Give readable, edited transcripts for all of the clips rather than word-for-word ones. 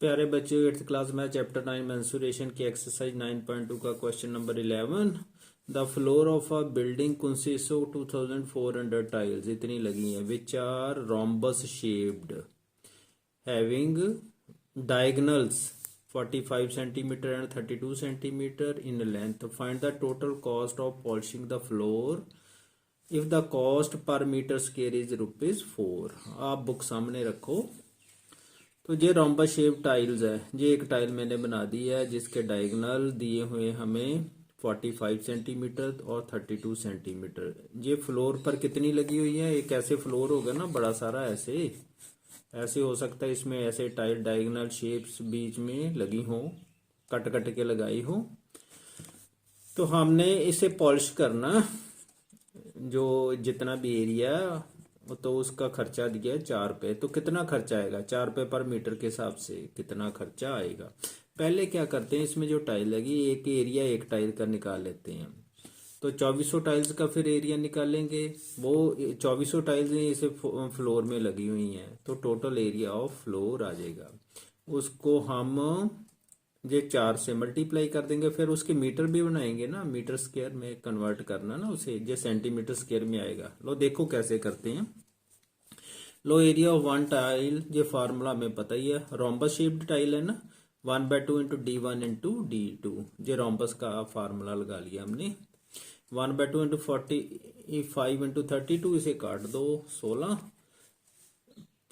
प्यारे बच्चों, 8th class में चैप्टर 9 मेंसुरेशन की एक्सरसाइज 9.2 का question number 11। The floor of a building consist of 2400 tiles इतनी लगी हैं which are rhombus shaped having diagonals 45 centimetre and 32 centimetre in length. Find the total cost of polishing the floor if the cost per metre square is ₹4। आप book सामने रखो। तो ये rhombus shape tiles है। ये एक टाइल मैंने बना दी है जिसके डायगोनल दिए हुए हमें 45 सेंटीमीटर और 32 सेंटीमीटर। ये फ्लोर पर कितनी लगी हुई है? एक ऐसे फ्लोर होगा ना बड़ा सारा, ऐसे ऐसे हो सकता है इसमें ऐसे टाइल डायगोनल शेप्स बीच में लगी हो, कट कट के लगाई हो। तो हमने इसे पॉलिश करना, जो जितना भी एरिया तो उसका खर्चा दिया है ₹4। तो कितना खर्चा आएगा ₹4 पर मीटर के हिसाब से कितना खर्चा आएगा? पहले क्या करते हैं, इसमें जो टाइल लगी एक एरिया एक टाइल का निकाल लेते हैं। तो 2400 टाइल्स का फिर एरिया निकालेंगे। वो 2400 टाइल्स इसे फ्लोर में लगी हुई हैं, तो टोटल एरिया ऑफ फ्लोर आ जाएगा। उसको हम ये 4 से मल्टीप्लाई कर देंगे। फिर उसके मीटर भी बनाएंगे ना, मीटर स्क्वायर में कन्वर्ट करना ना उसे, ये सेंटीमीटर स्क्वायर में आएगा। लो देखो कैसे करते हैं। लो एरिया ऑफ वन टाइल, ये फार्मूला हमें पता ही है, रोम्बस शेप्ड टाइल है ना, 1/2 इंटू D1 इंटू D2। ये रोम्बस का फार्मूला लगा लिया हमने। 1/2 इंटू 45 इंटू 32, इसे काट दो 16।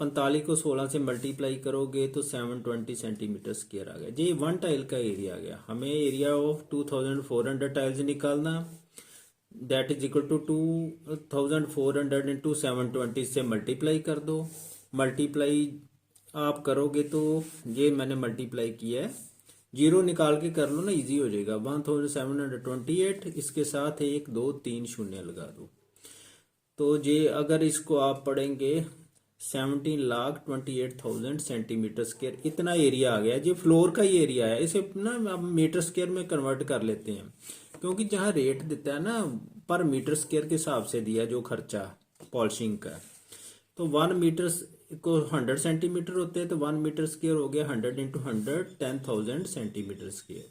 45 को 16 से मल्टीप्लाई करोगे तो 720 सेंटीमीटर स्क्वायर आ गया। ये वन टाइल का एरिया आ गया। हमें एरिया ऑफ 2400 टाइल्स निकालना, that is equal to 2400 into 720 से मल्टीप्लाई कर दो। मल्टीप्लाई आप करोगे तो ये मैंने मल्टीप्लाई किया है, जीरो निकाल के कर लो ना, इजी हो जाएगा। 1728, इसके साथ 1 2 3 शून्य लगा दो। तो ये अगर इसको आप पढ़ेंगे 17,28,000 सेंटीमीटर स्क्वायर इतना एरिया आ गया। ये फ्लोर का ही एरिया है। इसे ना अब मीटर स्क्वायर में कन्वर्ट कर लेते हैं, क्योंकि जहाँ रेट देता है ना पर मीटर स्क्वायर के हिसाब से दिया जो खर्चा पॉलिशिंग का। तो 1 मीटर को 100 सेंटीमीटर होते हैं, तो 1 मीटर स्क्वायर हो गया 100 इंटू 100 10,000 सेंटीमीटर स्क्वायर।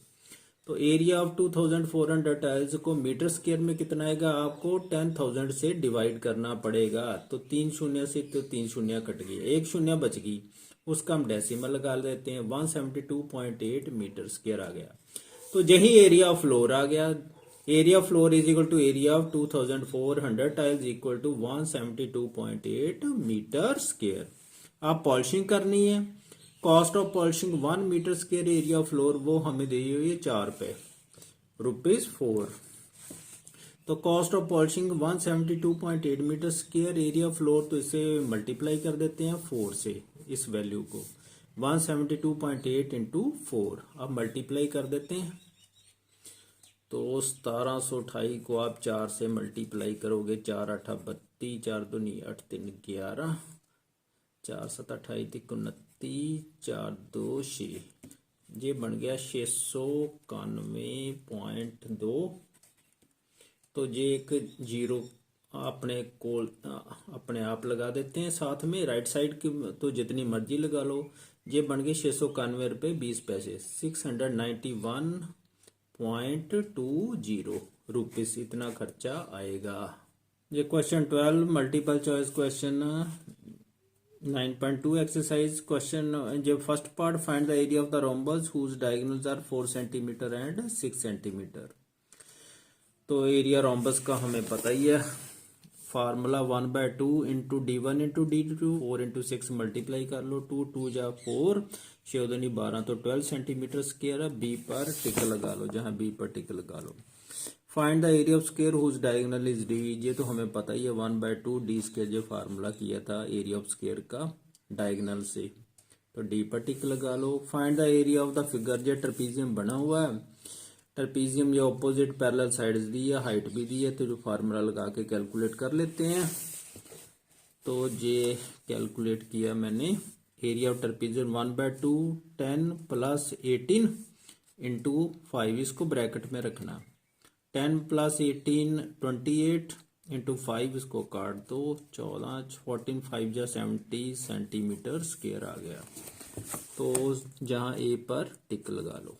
तो एरिया ऑफ 2400 टाइल्स को मीटर स्क्वायर में कितना आएगा? आपको 10,000 से डिवाइड करना पड़ेगा। तो 3 शून्य से तो 3 शून्य कट गई, 1 शून्य बच गई, उसका हम डेसिमल लगा देते हैं। 172.8 मीटर स्क्वायर आ गया। तो यही एरिया ऑफ फ्लोर आ गया। Area of floor is equal to area of 2400 tiles equal to 172.8 metre square. आप पॉलिशिंग करनी है। Cost of polishing 1 metre square area of floor वो हमें दी हुई है ₹4, ₹4। तो cost of polishing 172.8 metre square area of floor, तो इसे मल्टीप्लाई कर देते हैं 4 से, इस वैल्यू को 172.8 इंटू 4 अब मल्टीप्लाई कर देते हैं। तो 1728 को आप 4 से मल्टीप्लाई करोगे, 4 8 32, 4 दूनी 8 3 11, 4 7 28 29, 4 2 6, ये बन गया 691.2। तो ये एक जीरो अपने अपने आप लगा देते हैं साथ में, राइट साइड की तो जितनी मर्जी लगा लो। ये बन गए ₹691.20, 691.20 रुपीस इतना खर्चा आएगा। ये question 12 multiple choice question 9.2 exercise question. जो first part, find the area of the rhombus whose diagonals are 4 centimetre and 6 centimetre. तो एरिया रोम्बस का हमें पता ही है, formula 1/2 into D1 into D2, 4 into 6 multiply कर लो, 2 2 जा 4, 6 दूनी 12, तो 12 सेंटीमीटर स्क्वायर है। बी पर टिक लगा लो, जहां बी पर टिक लगा लो। Find the area of square whose diagonal is D, ये तो हमें पता ही है 1/2 D स्क्वायर, जो फार्मूला किया था एरिया ऑफ स्क्वायर का डायगोनल से, तो डी पर टिक लगा लो। Find the area of the figure, जो ट्रेपीजियम बना हुआ है, ट्रेपीजियम ये ऑपोजिट पैरेलल साइड्स दी है, हाइट भी दी है, तो जो फार्मूला लगा के कैलकुलेट कर लेते हैं। तो ये कैलकुलेट किया मैंने, area of trapezium 1/2 10 plus 18 into 5, इसको ब्रैकेट में रखना, 10 प्लस 18 28 इंटू 5, इसको काट दो 14, 14 5 जा 70 सेंटीमीटर स्क्वायर आ गया। तो जहां ए पर टिक लगा लो।